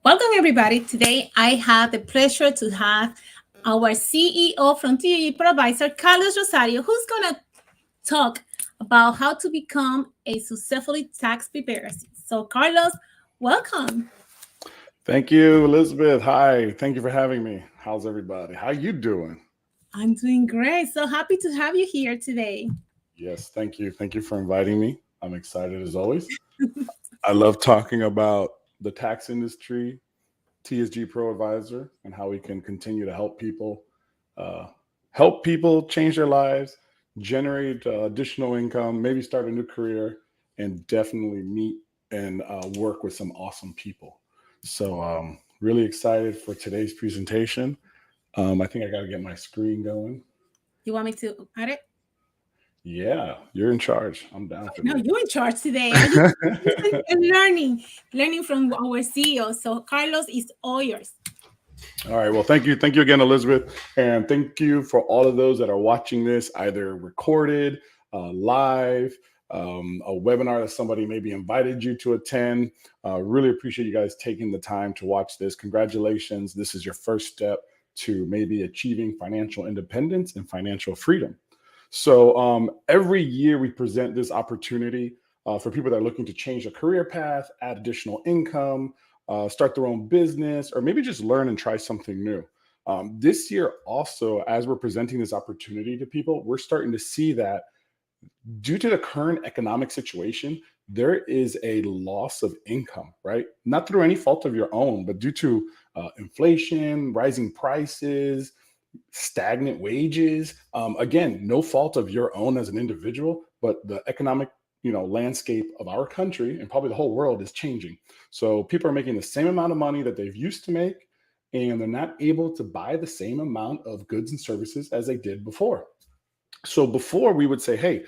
Welcome, everybody. Today, I have the pleasure to have our CEO from TAG Advisor, Carlos Rosario, who's going to talk about how to become a successfully tax preparer. So, Carlos, welcome. Thank you, Elizabeth. Hi. Thank you for having me. How's everybody? How you doing? I'm doing great. So happy to have you here today. Yes, thank you. Thank you for inviting me. I'm excited as always. I love talking about the tax industry, TSG Pro Advisor, and how we can continue to uh, help people change their lives, generate additional income, maybe start a new career, and definitely meet and work with some awesome people. So, really excited for today's presentation. I think I got to get my screen going. You want me to add it? Yeah, you're in charge. I'm down for No, this. you're in charge today. I just listening and learning from our CEO. So, Carlos is all yours. All right. Well, thank you. Thank you again, Elizabeth. And thank you for all of those that are watching this either recorded, live, a webinar that somebody maybe invited you to attend. Really appreciate you guys taking the time to watch this. Congratulations. This is your first step to maybe achieving financial independence and financial freedom. So every year we present this opportunity for people that are looking to change their career path, add additional income, start their own business, or maybe just learn and try something new. This year, also, as we're presenting this opportunity to people, we're starting to see that due to the current economic situation, there is a loss of income, right? Not through any fault of your own, but due to inflation, rising prices, stagnant wages. Again, no fault of your own as an individual, but the economic landscape of our country and probably the whole world is changing. So people are making the same amount of money that they've used to make, and they're not able to buy the same amount of goods and services as they did before. So before we would say, hey,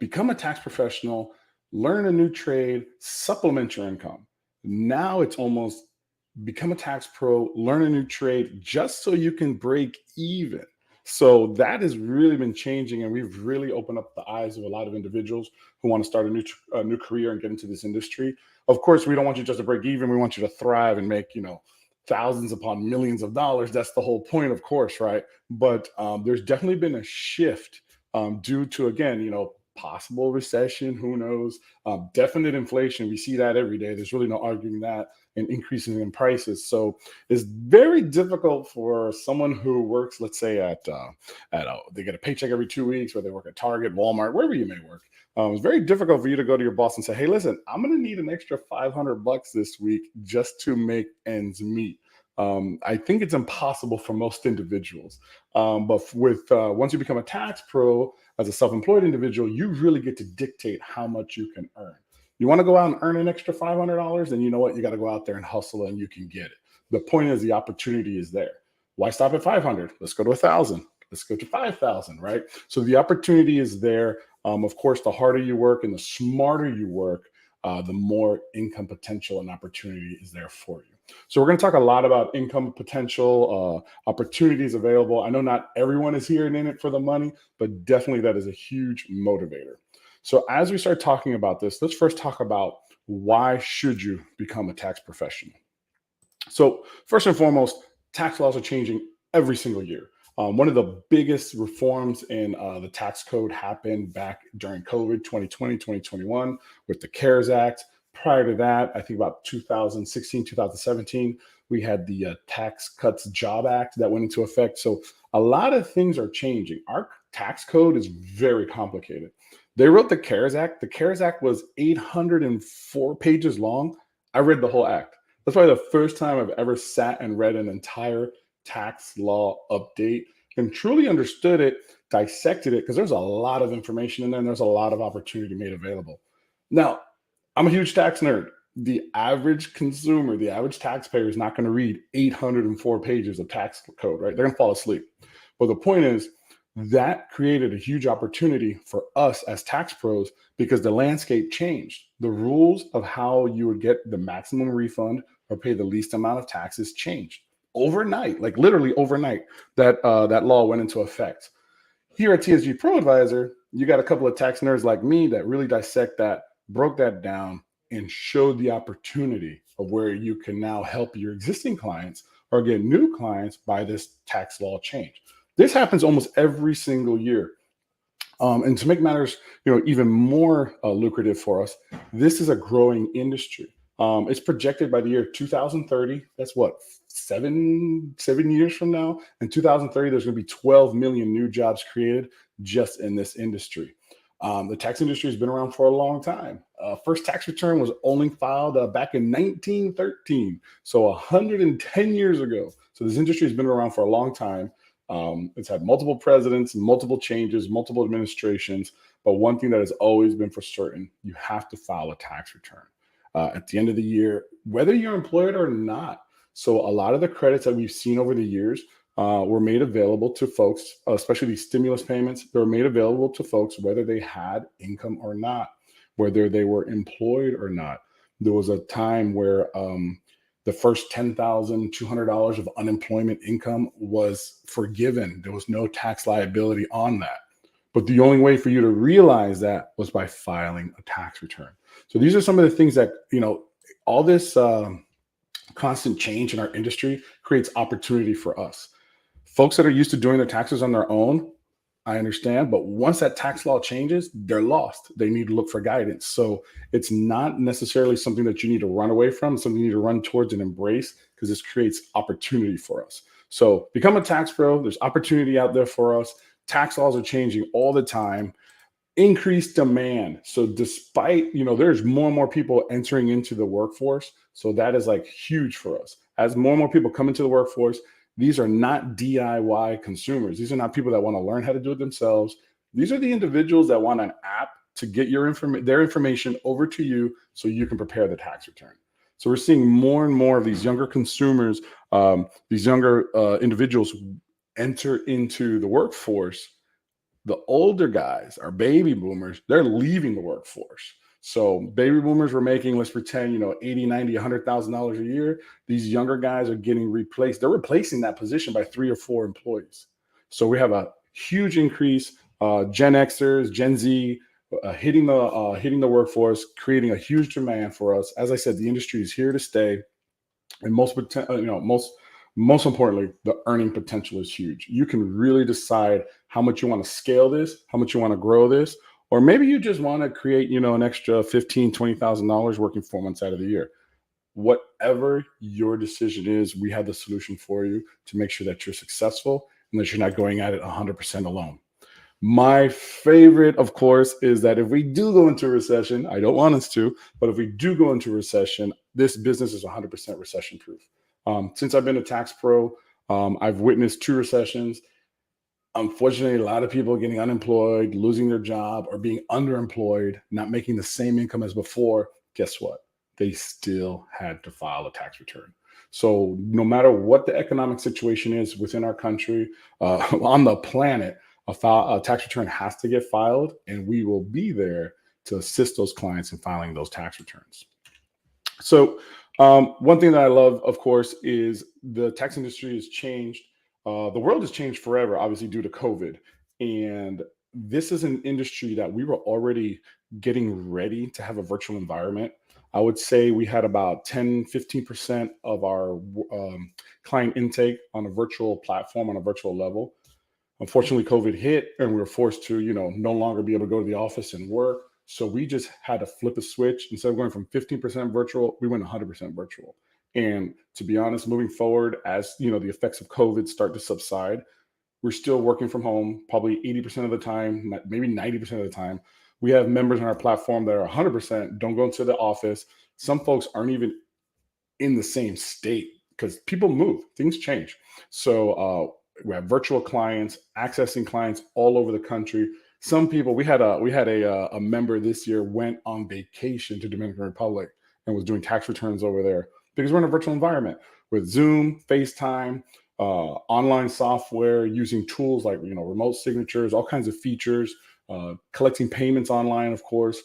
become a tax professional, learn a new trade, supplement your income. Now it's almost become a tax pro, learn a new trade just so you can break even. So that has really been changing, and we've really opened up the eyes of a lot of individuals who want to start a new career and get into this industry. Of course, we don't want you just to break even. We want you to thrive and make thousands upon millions of dollars. That's the whole point, of course, right? But there's definitely been a shift due to, again, possible recession. Who knows? Definite inflation. We see that every day. There's really no arguing that, and increasing in prices. So it's very difficult for someone who works, let's say they get a paycheck every 2 weeks, or they work at Target, Walmart, wherever you may work. It's very difficult for you to go to your boss and say, hey, listen, I'm going to need an extra $500 this week just to make ends meet. I think it's impossible for most individuals. But with once you become a tax pro as a self-employed individual, you really get to dictate how much you can earn. You want to go out and earn an extra $500, then you know what? You got to go out there and hustle, and you can get it. The point is the opportunity is there. Why stop at 500? Let's go to 1,000. Let's go to 5,000, right? So the opportunity is there. Of course, the harder you work and the smarter you work, the more income potential and opportunity is there for you. So we're going to talk a lot about income potential, opportunities available. I know not everyone is here and in it for the money, but definitely that is a huge motivator. So as we start talking about this, let's first talk about why should you become a tax professional? So first and foremost, tax laws are changing every single year. One of the biggest reforms in the tax code happened back during COVID 2020, 2021 with the CARES Act. Prior to that, I think about 2016, 2017, we had the Tax Cuts Job Act that went into effect. So a lot of things are changing. Our tax code is very complicated. They wrote the CARES Act. The CARES Act was 804 pages long. I read the whole act. That's probably the first time I've ever sat and read an entire tax law update and truly understood it, dissected it, because there's a lot of information in there and there's a lot of opportunity made available. Now, I'm a huge tax nerd. The average consumer, the average taxpayer is not going to read 804 pages of tax code, right? They're going to fall asleep. But the point is, that created a huge opportunity for us as tax pros because the landscape changed. The rules of how you would get the maximum refund or pay the least amount of taxes changed overnight, like literally overnight. That law went into effect. Here at TSG Pro Advisor, you got a couple of tax nerds like me that really dissect that, broke that down, and showed the opportunity of where you can now help your existing clients or get new clients by this tax law change. This happens almost every single year. And to make matters, even more lucrative for us, this is a growing industry. It's projected by the year 2030. That's what, 7 years from now. In 2030, there's going to be 12 million new jobs created just in this industry. The tax industry has been around for a long time. First tax return was only filed back in 1913, so 110 years ago. So this industry has been around for a long time. It's had multiple presidents, multiple changes, multiple administrations. But one thing that has always been for certain, you have to file a tax return at the end of the year, whether you're employed or not. So a lot of the credits that we've seen over the years were made available to folks, especially these stimulus payments. They were made available to folks whether they had income or not, whether they were employed or not. There was a time where the first $10,200 of unemployment income was forgiven. There was no tax liability on that. But the only way for you to realize that was by filing a tax return. So these are some of the things that, all this constant change in our industry creates opportunity for us. Folks that are used to doing their taxes on their own, I understand, but once that tax law changes, they're lost. They need to look for guidance. So it's not necessarily something that you need to run away from, something you need to run towards and embrace, because this creates opportunity for us. So become a tax pro. There's opportunity out there for us. Tax laws are changing all the time. Increased demand. So despite, there's more and more people entering into the workforce. So that is like huge for us. As more and more people come into the workforce, these are not DIY consumers. These are not people that want to learn how to do it themselves. These are the individuals that want an app to get their information over to you so you can prepare the tax return. So we're seeing more and more of these younger consumers, these younger individuals enter into the workforce. The older guys, our baby boomers, they're leaving the workforce. So baby boomers were making, let's pretend, $80, $90, $100,000 a year. These younger guys are getting replaced. They're replacing that position by 3 or 4 employees. So we have a huge increase. Gen Xers, Gen Z, hitting the workforce, creating a huge demand for us. As I said, the industry is here to stay, and most importantly, the earning potential is huge. You can really decide how much you want to scale this, how much you want to grow this. Or maybe you just want to create, an extra $15,000, $20,000 working 4 months out of the year. Whatever your decision is, we have the solution for you to make sure that you're successful and that you're not going at it 100% alone. My favorite, of course, is that if we do go into recession, I don't want us to, but if we do go into recession, this business is 100% recession proof. Since I've been a tax pro, I've witnessed 2 recessions. Unfortunately, a lot of people are getting unemployed, losing their job, or being underemployed, not making the same income as before. Guess what? They still had to file a tax return. So no matter what the economic situation is within our country, on the planet, a tax return has to get filed, and we will be there to assist those clients in filing those tax returns. So one thing that I love, of course, is the tax industry has changed. The world has changed forever, obviously, due to COVID. And this is an industry that we were already getting ready to have a virtual environment. I would say we had about 10, 15% of our client intake on a virtual platform, on a virtual level. Unfortunately, COVID hit and we were forced to, no longer be able to go to the office and work. So we just had to flip a switch. Instead of going from 15% virtual, we went 100% virtual. And to be honest, moving forward, as the effects of COVID start to subside, we're still working from home, probably 80% of the time, maybe 90% of the time. We have members on our platform that are 100%, don't go into the office. Some folks aren't even in the same state because people move, things change. So we have virtual clients, accessing clients all over the country. Some people, we had a member this year went on vacation to Dominican Republic and was doing tax returns over there, because we're in a virtual environment with Zoom, FaceTime, online software, using tools like remote signatures, all kinds of features, collecting payments online. Of course,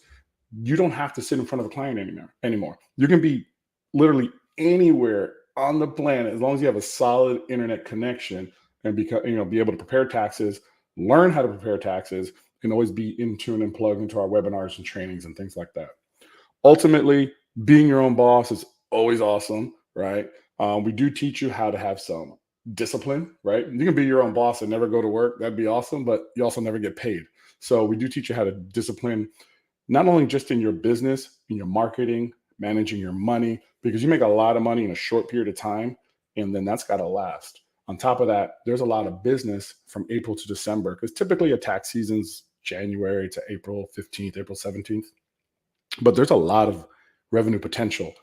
you don't have to sit in front of a client anymore. You can be literally anywhere on the planet as long as you have a solid internet connection and be able to prepare taxes, learn how to prepare taxes, and always be in tune and plugged into our webinars and trainings and things like that. Ultimately, being your own boss is always awesome, right? We do teach you how to have some discipline, right? You can be your own boss and never go to work. That'd be awesome, but you also never get paid. So we do teach you how to discipline, not only just in your business, in your marketing, managing your money, because you make a lot of money in a short period of time, and then that's got to last. On top of that, there's a lot of business from April to December, because typically a tax season's January to April 15th, April 17th. But there's a lot of revenue potential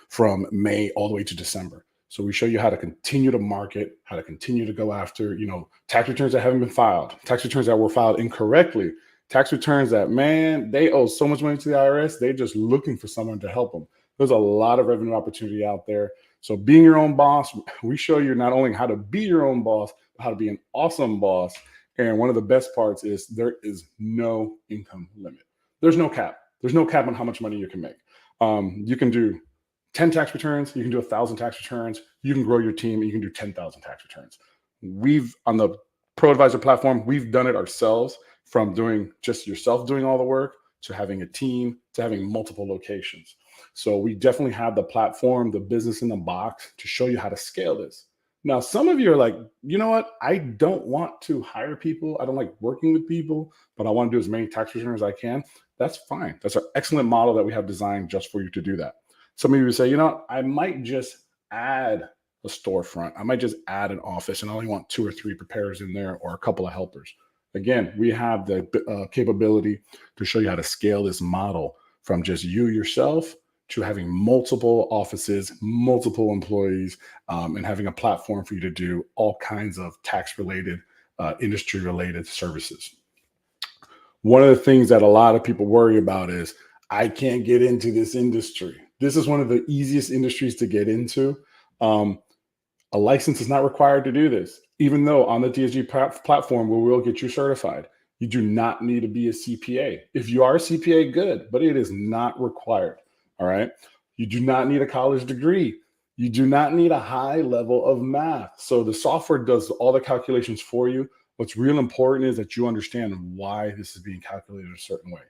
from May all the way to December. So we show you how to continue to market, how to continue to go after, tax returns that haven't been filed, tax returns that were filed incorrectly, tax returns that, man, they owe so much money to the IRS, they're just looking for someone to help them. There's a lot of revenue opportunity out there. So being your own boss, we show you not only how to be your own boss, but how to be an awesome boss. And one of the best parts is there is no income limit. There's no cap. There's no cap on how much money you can make. You can do 10 tax returns. You can do 1,000 tax returns. You can grow your team. You can do 10,000 tax returns. On the ProAdvisor platform, we've done it ourselves, from doing just yourself doing all the work to having a team to having multiple locations. So we definitely have the platform, the business in the box to show you how to scale this. Now, some of you are like, you know what? I don't want to hire people. I don't like working with people, but I want to do as many tax returns as I can. That's fine. That's an excellent model that we have designed just for you to do that. Some of you say, I might just add a storefront. I might just add an office and I only want 2 or 3 preparers in there or a couple of helpers. Again, we have the capability to show you how to scale this model from just you yourself to having multiple offices, multiple employees, and having a platform for you to do all kinds of tax-related, industry-related services. One of the things that a lot of people worry about is, I can't get into this industry. This is one of the easiest industries to get into. A license is not required to do this, even though on the TSG platform, we will get you certified. You do not need to be a CPA. If you are a CPA, good, but it is not required. All right. You do not need a college degree. You do not need a high level of math. So the software does all the calculations for you. What's real important is that you understand why this is being calculated a certain way.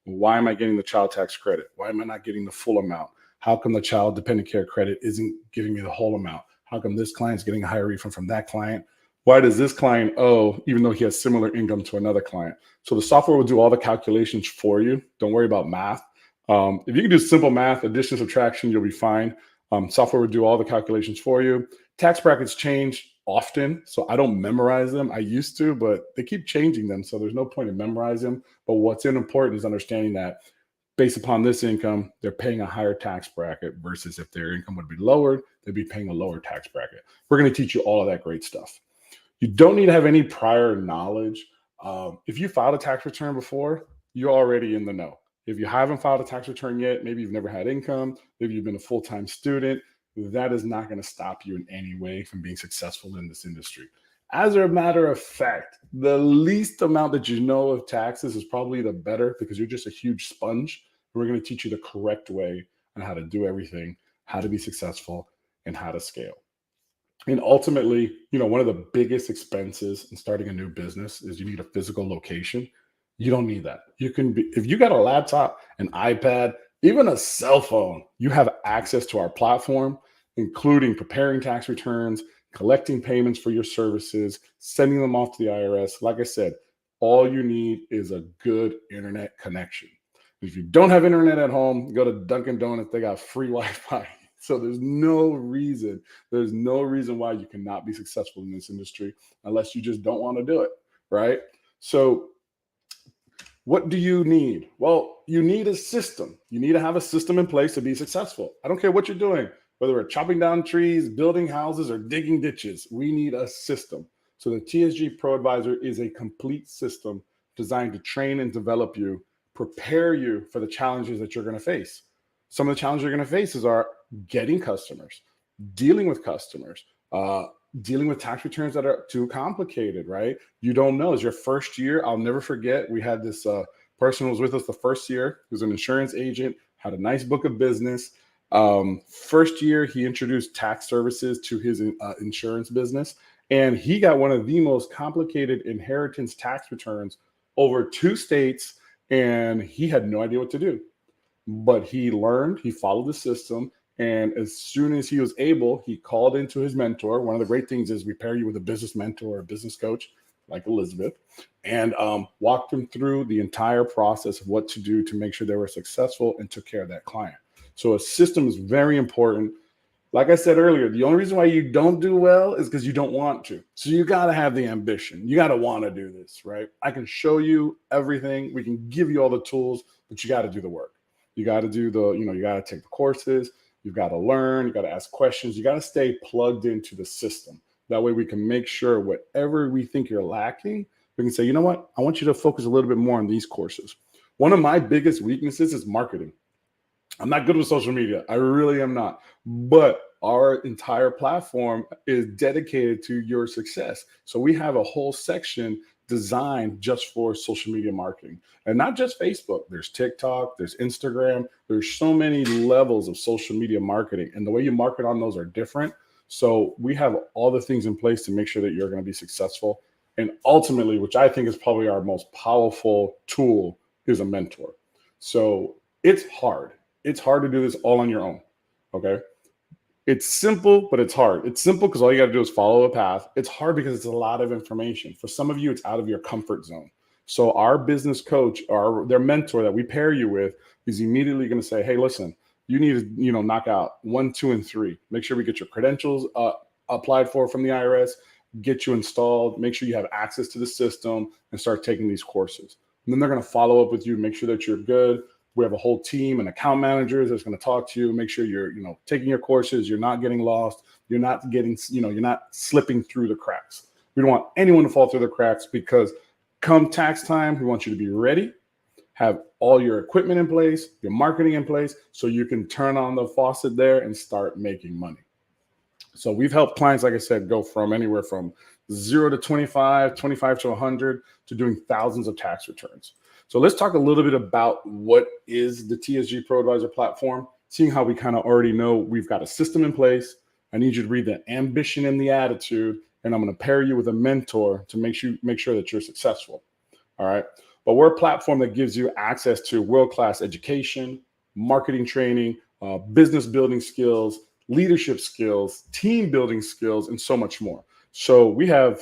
Why am I getting the child tax credit? Why am I not getting the full amount? How come the child dependent care credit isn't giving me the whole amount? How come this client's getting a higher refund from that client? Why does this client owe, even though he has similar income to another client? So the software will do all the calculations for you. Don't worry about math. If you can do simple math, addition, subtraction, you'll be fine. Software will do all the calculations for you. Tax brackets change often, so I don't memorize them. I used to, but they keep changing them, so there's no point in memorizing them. But what's important is understanding that based upon this income, they're paying a higher tax bracket versus if their income would be lowered, they'd be paying a lower tax bracket. We're going to teach you all of that great stuff. You don't need to have any prior knowledge. If you filed a tax return before, you're already in the know. If you haven't filed a tax return yet, maybe you've never had income, maybe you've been a full-time student, that is not going to stop you in any way from being successful in this industry. As a matter of fact, the least amount that you know of taxes is probably the better, because you're just a huge sponge. We're going to teach you the correct way on how to do everything, how to be successful, and how to scale. And ultimately, one of the biggest expenses in starting a new business is you need a physical location. You don't need that. If you got a laptop, an iPad, even a cell phone, you have access to our platform, including preparing tax returns, collecting payments for your services, sending them off to the IRS. Like I said, all you need is a good internet connection. If you don't have internet at home, go to Dunkin' Donuts. They got free Wi-Fi. So there's no reason why you cannot be successful in this industry unless you just don't want to do it, right? So what do you need? Well, you need a system. You need to have a system in place to be successful. I don't care what you're doing, whether we're chopping down trees, building houses, or digging ditches. We need a system. So the TSG ProAdvisor is a complete system designed to train and develop you, prepare you for the challenges that you're going to face. Some of the challenges you're going to face are getting customers, dealing with customers, dealing with tax returns that are too complicated, right? You don't know. It's your first year. I'll never forget. We had this person who was with us the first year, who's an insurance agent, had a nice book of business. First year, he introduced tax services to his insurance business, and he got one of the most complicated inheritance tax returns over 2 states, and he had no idea what to do. But he learned, he followed the system, And as soon as he was able, he called into his mentor. One of the great things is we pair you with a business mentor or a business coach like Elizabeth, and walked them through the entire process of what to do to make sure they were successful and took care of that client. So a system is very important. Like I said earlier, the only reason why you don't do well is because you don't want to. So you got to have the ambition. You got to want to do this, right? I can show you everything. We can give you all the tools, but you got to do the work. You got to do the, you got to take the courses. You've got to learn. You got to ask questions. You got to stay plugged into the system. That way we can make sure whatever we think you're lacking, we can say, you know what? I want you to focus a little bit more on these courses. One of my biggest weaknesses is marketing. I'm not good with social media. I really am not. But our entire platform is dedicated to your success. So we have a whole section designed just for social media marketing, and not just Facebook. There's TikTok, there's Instagram. There's so many levels of social media marketing, and the way you market on those are different. So we have all the things in place to make sure that you're going to be successful. And ultimately, which I think is probably our most powerful tool, is a mentor. So it's hard. It's hard to do this all on your own. Okay. It's simple, but it's hard. It's simple because all you got to do is follow a path. It's hard because it's a lot of information. For some of you, it's out of your comfort zone. So our business coach or their mentor that we pair you with is immediately going to say, hey, listen, you need to, knock out 1, 2, and 3. Make sure we get your credentials applied for from the IRS, get you installed, make sure you have access to the system, and start taking these courses. And then they're going to follow up with you, make sure that you're good. We have a whole team and account managers that's going to talk to you, make sure you're, taking your courses, you're not getting lost, you're not getting, you're not slipping through the cracks. We don't want anyone to fall through the cracks, because come tax time, we want you to be ready, have all your equipment in place, your marketing in place, so you can turn on the faucet there and start making money. So we've helped clients, like I said, go from anywhere from 0 to 25, 25 to 100, to doing thousands of tax returns. So let's talk a little bit about what is the TSG Pro Advisor platform, seeing how we kind of already know we've got a system in place. I need you to read the ambition and the attitude, and I'm going to pair you with a mentor to make sure that you're successful. All right. But we're a platform that gives you access to world-class education, marketing training, business building skills, leadership skills, team building skills, and so much more. So we have,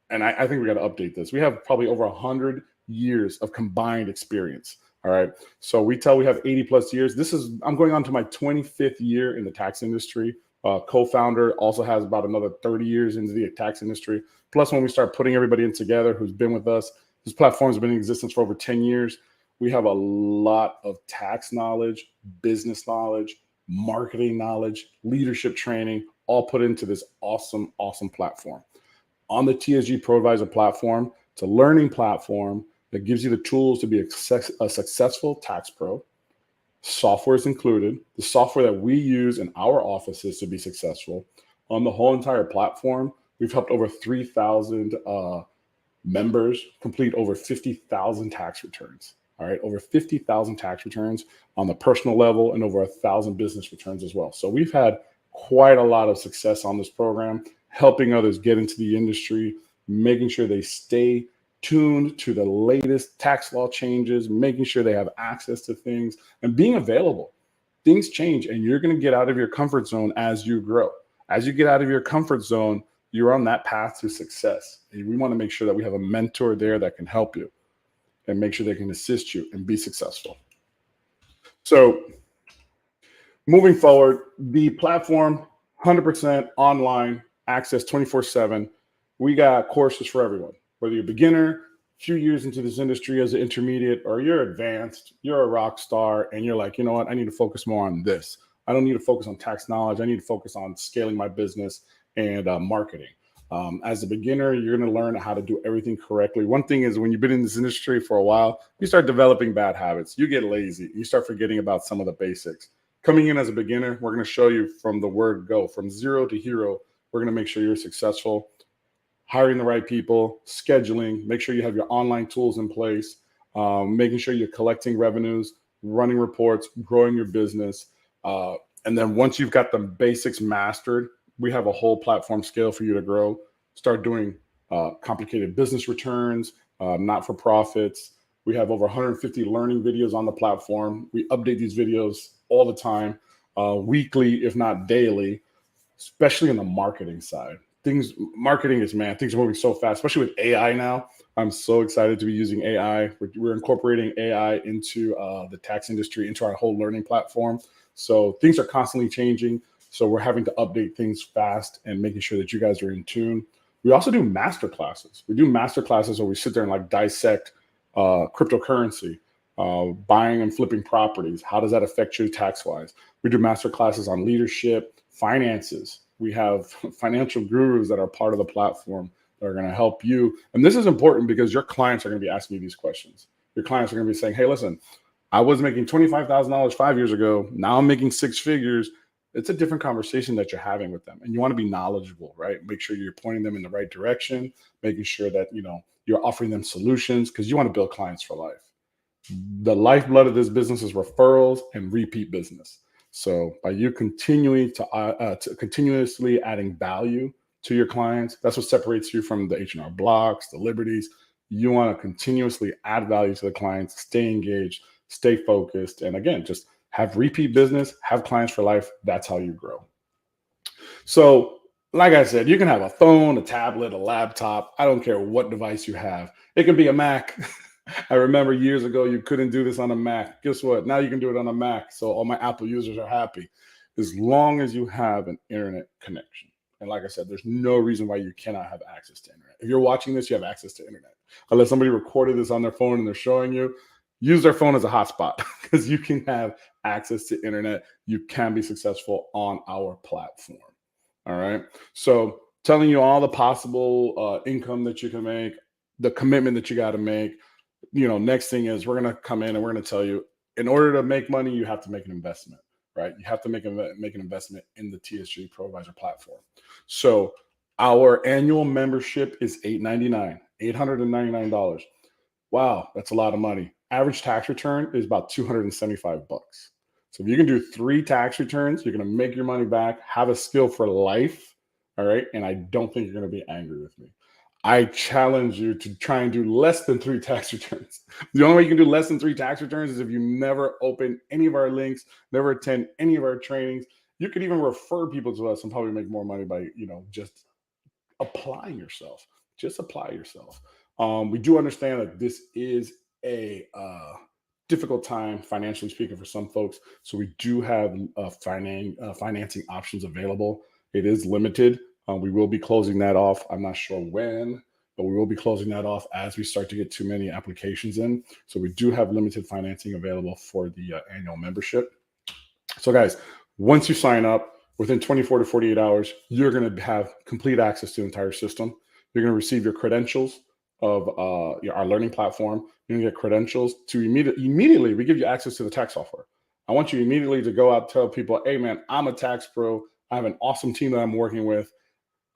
and I think we got to update this. We have probably over 100 years of combined experience. All right. So we have 80 plus years. I'm going on to my 25th year in the tax industry. Co-founder also has about another 30 years into the tax industry. Plus, when we start putting everybody in together who's been with us, this platform has been in existence for over 10 years. We have a lot of tax knowledge, business knowledge, marketing knowledge, leadership training, all put into this awesome, awesome platform. On the TSG Pro Advisor platform, it's a learning platform that gives you the tools to be a successful tax pro. Software is included. The software that we use in our offices to be successful. On the whole entire platform, we've helped over 3,000 members complete over 50,000 tax returns. All right, over 50,000 tax returns on the personal level, and over 1,000 business returns as well. So we've had quite a lot of success on this program, helping others get into the industry, making sure they stay tuned to the latest tax law changes, making sure they have access to things, and being available. Things change, and you're going to get out of your comfort zone as you grow. As you get out of your comfort zone, you're on that path to success. And we want to make sure that we have a mentor there that can help you and make sure they can assist you and be successful. So moving forward, the platform, 100% online, access 24/7. We got courses for everyone, whether you're a beginner, a few years into this industry as an intermediate, or you're advanced, you're a rock star, and you're like, you know what, I need to focus more on this. I don't need to focus on tax knowledge. I need to focus on scaling my business and marketing. As a beginner, you're going to learn how to do everything correctly. One thing is, when you've been in this industry for a while, you start developing bad habits. You get lazy. You start forgetting about some of the basics. Coming in as a beginner, we're going to show you from the word go, from 0 to hero. We're going to make sure you're successful. Hiring the right people, scheduling, make sure you have your online tools in place, making sure you're collecting revenues, running reports, growing your business. And then once you've got the basics mastered, we have a whole platform scale for you to grow. Start doing complicated business returns, not-for-profits. We have over 150 learning videos on the platform. We update these videos all the time. weekly, if not daily, especially on the marketing side. Marketing is, man, things are moving so fast, especially with AI now. I'm so excited to be using AI. We're incorporating AI into the tax industry, into our whole learning platform. So things are constantly changing. So we're having to update things fast and making sure that you guys are in tune. We also do master classes. We do master classes where we sit there and like dissect cryptocurrency, buying and flipping properties. How does that affect you tax wise? We do master classes on leadership, finances. We have financial gurus that are part of the platform that are going to help you. And this is important because your clients are going to be asking you these questions. Your clients are going to be saying, hey, listen, I was making $25,000 5 years ago. Now I'm making six figures. It's a different conversation that you're having with them. And you want to be knowledgeable, right? Make sure you're pointing them in the right direction, making sure that, you're offering them solutions because you want to build clients for life. The lifeblood of this business is referrals and repeat business. So by you continuing to continuously adding value to your clients, that's what separates you from the H&R Blocks, the Liberties. You want to continuously add value to the clients, stay engaged, stay focused, and again, just have repeat business, have clients for life. That's how you grow. So like I said, you can have a phone, a tablet, a laptop. I don't care what device you have. It can be a Mac. I remember years ago, you couldn't do this on a Mac. Guess what? Now you can do it on a Mac. So all my Apple users are happy as long as you have an internet connection. And like I said, there's no reason why you cannot have access to internet. If you're watching this, you have access to internet. Unless somebody recorded this on their phone and they're showing you, use their phone as a hotspot because you can have access to internet. You can be successful on our platform. All right. So telling you all the possible income that you can make, the commitment that you got to make. Next thing is we're going to come in and we're going to tell you, in order to make money, you have to make an investment, right? You have to make an investment in the TSG ProAdvisor platform. So our annual membership is $899. Wow, that's a lot of money. Average tax return is about $275. So if you can do 3 tax returns, you're going to make your money back, have a skill for life. All right. And I don't think you're going to be angry with me. I challenge you to try and do less than 3 tax returns. The only way you can do less than 3 tax returns is if you never open any of our links, never attend any of our trainings. You could even refer people to us and probably make more money by, just applying yourself. Just apply yourself. We do understand that this is a difficult time financially speaking for some folks. So we do have financing options available. It is limited. We will be closing that off. I'm not sure when, but we will be closing that off as we start to get too many applications in. So we do have limited financing available for the annual membership. So guys, once you sign up, within 24 to 48 hours, you're going to have complete access to the entire system. You're going to receive your credentials of our learning platform. You're going to get credentials to immediately, we give you access to the tax software. I want you immediately to go out and tell people, hey man, I'm a tax pro. I have an awesome team that I'm working with.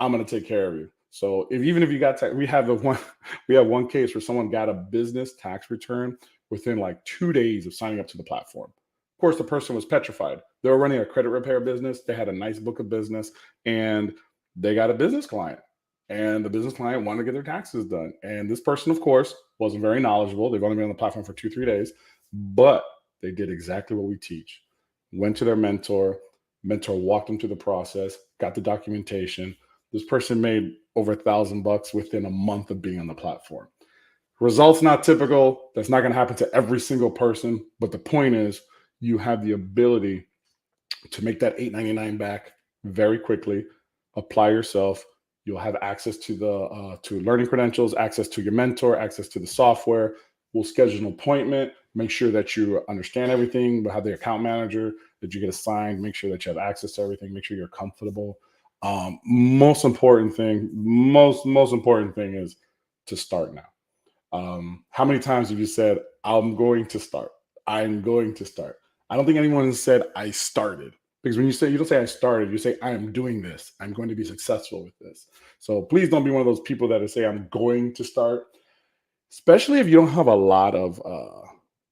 I'm going to take care of you. So even if you got we have one case where someone got a business tax return within like 2 days of signing up to the platform. Of course, the person was petrified. They were running a credit repair business. They had a nice book of business and they got a business client. And the business client wanted to get their taxes done. And this person, of course, wasn't very knowledgeable. They've only been on the platform for 2-3 days, but they did exactly what we teach. Went to their mentor walked them through the process, got the documentation. This person made over $1,000 within a month of being on the platform. Results not typical. That's not going to happen to every single person. But the point is, you have the ability to make that $899 back very quickly. Apply yourself. You'll have access to the to learning credentials, access to your mentor, access to the software. We'll schedule an appointment. Make sure that you understand everything. We'll have the account manager that you get assigned. Make sure that you have access to everything. Make sure you're comfortable. Most important thing is to start now. How many times have you said, I'm going to start? I'm going to start. I don't think anyone has said I started. Because when you don't say I started, you say I am doing this. I'm going to be successful with this. So please don't be one of those people that say I'm going to start, especially if you don't have a lot of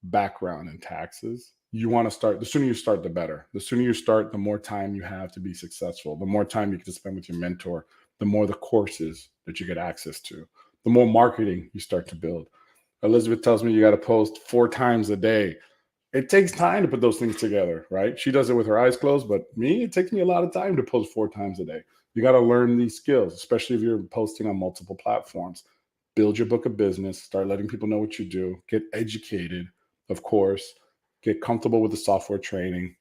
background in taxes. You want to start, the sooner you start, the better. The sooner you start, the more time you have to be successful, the more time you can spend with your mentor, the more the courses that you get access to, the more marketing you start to build. Elizabeth tells me you got to post 4 times a day. It takes time to put those things together, right? She does it with her eyes closed, but me, it takes me a lot of time to post 4 times a day. You got to learn these skills, especially if you're posting on multiple platforms. Build your book of business, start letting people know what you do, get educated, of course, get comfortable with the software training,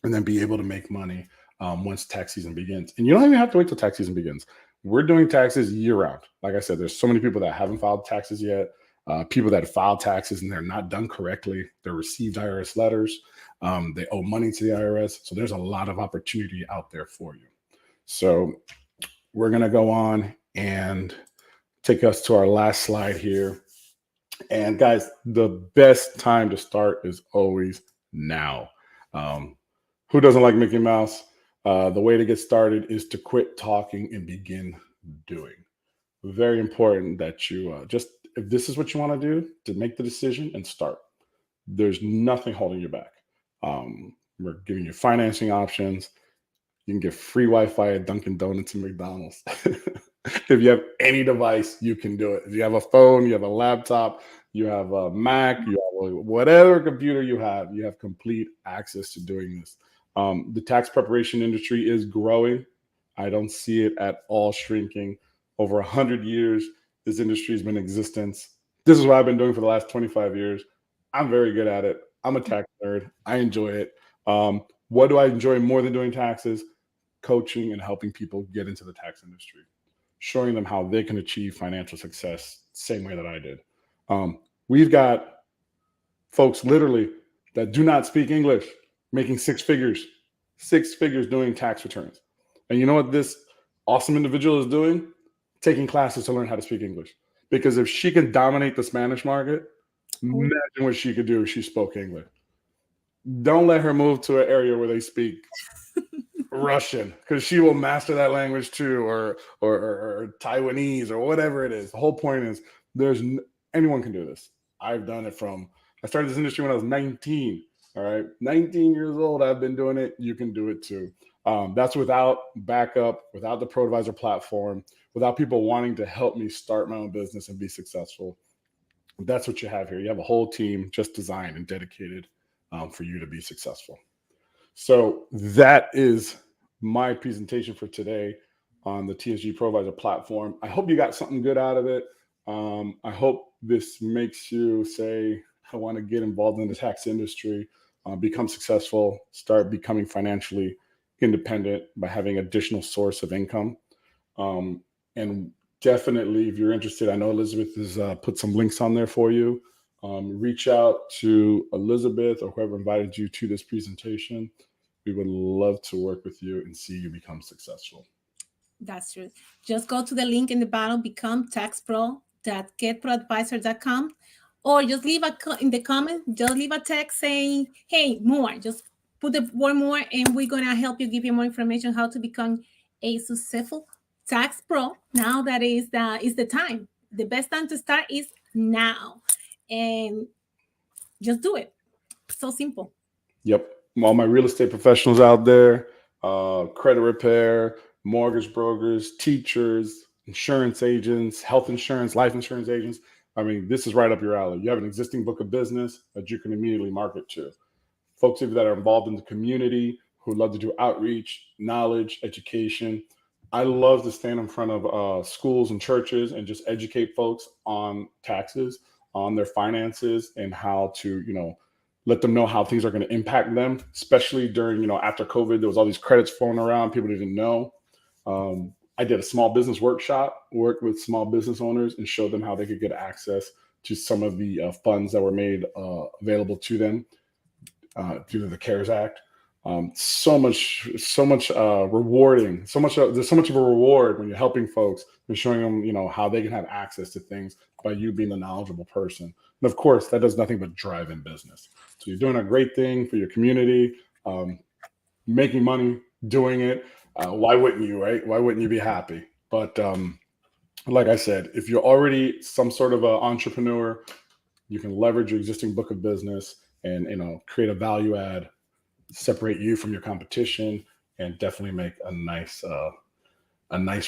and then be able to make money once tax season begins. And you don't even have to wait till tax season begins. We're doing taxes year round. Like I said, there's so many people that haven't filed taxes yet. People that file taxes and they're not done correctly. They received IRS letters. They owe money to the IRS. So there's a lot of opportunity out there for you. So we're going to go on and take us to our last slide here. And guys, the best time to start is always now. Who doesn't like Mickey Mouse? The way to get started is to quit talking and begin doing. Very important that you just, if this is what you want to do, to make the decision and start. There's nothing holding you back. We're giving you financing options. You can get free Wi-Fi at Dunkin' Donuts and McDonald's. If you have any device, you can do it. If you have a phone, you have a laptop, you have a Mac, you have whatever computer you have complete access to doing this. The tax preparation industry is growing. I don't see it at all shrinking. Over 100 years, this industry has been in existence. This is what I've been doing for the last 25 years. I'm very good at it. I'm a tax nerd. I enjoy it. What do I enjoy more than doing taxes? Coaching and helping people get into the tax industry, showing them how they can achieve financial success same way that I did. We've got folks literally that do not speak English making six figures doing tax returns. And you know what this awesome individual is doing? Taking classes to learn how to speak English. Because if she can dominate the Spanish market, imagine what she could do if she spoke English. Don't let her move to an area where they speak Russian, because she will master that language too, or Taiwanese or whatever it is. The whole point is anyone can do this. I've done it I started this industry when I was 19. All right, 19 years old. I've been doing it. You can do it too. That's without backup, without the ProAdvisor platform, without people wanting to help me start my own business and be successful. That's what you have here. You have a whole team just designed and dedicated for you to be successful. So that is my presentation for today on the TSG ProAdvisor platform. I hope you got something good out of it. I hope this makes you say, I want to get involved in the tax industry, become successful, start becoming financially independent by having additional source of income. And definitely, if you're interested, I know Elizabeth has put some links on there for you. Reach out to Elizabeth or whoever invited you to this presentation. We would love to work with you and see you become successful. That's true. Just go to the link in the bottom, becometaxpro.getproadvisor.com, or just leave in the comment, just leave a text saying, hey, more. Just put the word more, and we're going to help you, give you more information how to become a successful tax pro. Now that is the time. The best time to start is now. And just do it. So simple. Yep. All my real estate professionals out there, credit repair, mortgage brokers, teachers, insurance agents, health insurance, life insurance agents. I mean, this is right up your alley. You have an existing book of business that you can immediately market to. Folks that are involved in the community who love to do outreach, knowledge, education. I love to stand in front of schools and churches and just educate folks on taxes, on their finances, and how to, let them know how things are going to impact them, especially during, after COVID, there was all these credits flowing around. People didn't know. I did a small business workshop, worked with small business owners and showed them how they could get access to some of the funds that were made available to them due to the CARES Act. So much rewarding, there's so much of a reward when you're helping folks and showing them, how they can have access to things by you being the knowledgeable person. And of course, that does nothing but drive in business. So you're doing a great thing for your community, making money, doing it. Why wouldn't you, right? Why wouldn't you be happy? But like I said, if you're already some sort of an entrepreneur, you can leverage your existing book of business and, create a value add, separate you from your competition, and definitely make a nice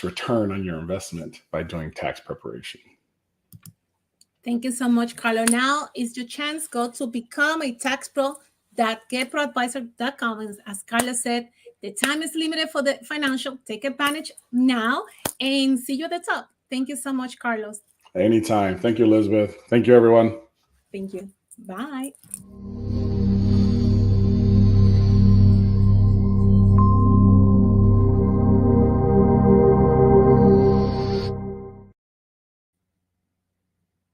return on your investment by doing tax preparation. Thank you so much, Carlo. Now is your chance. Go to become a tax pro. GetProAdvisor.com. As Carlos said, the time is limited for the financial. Take advantage now and see you at the top. Thank you so much, Carlos. Anytime. Thank you, Elizabeth. Thank you, everyone. Thank you. Bye.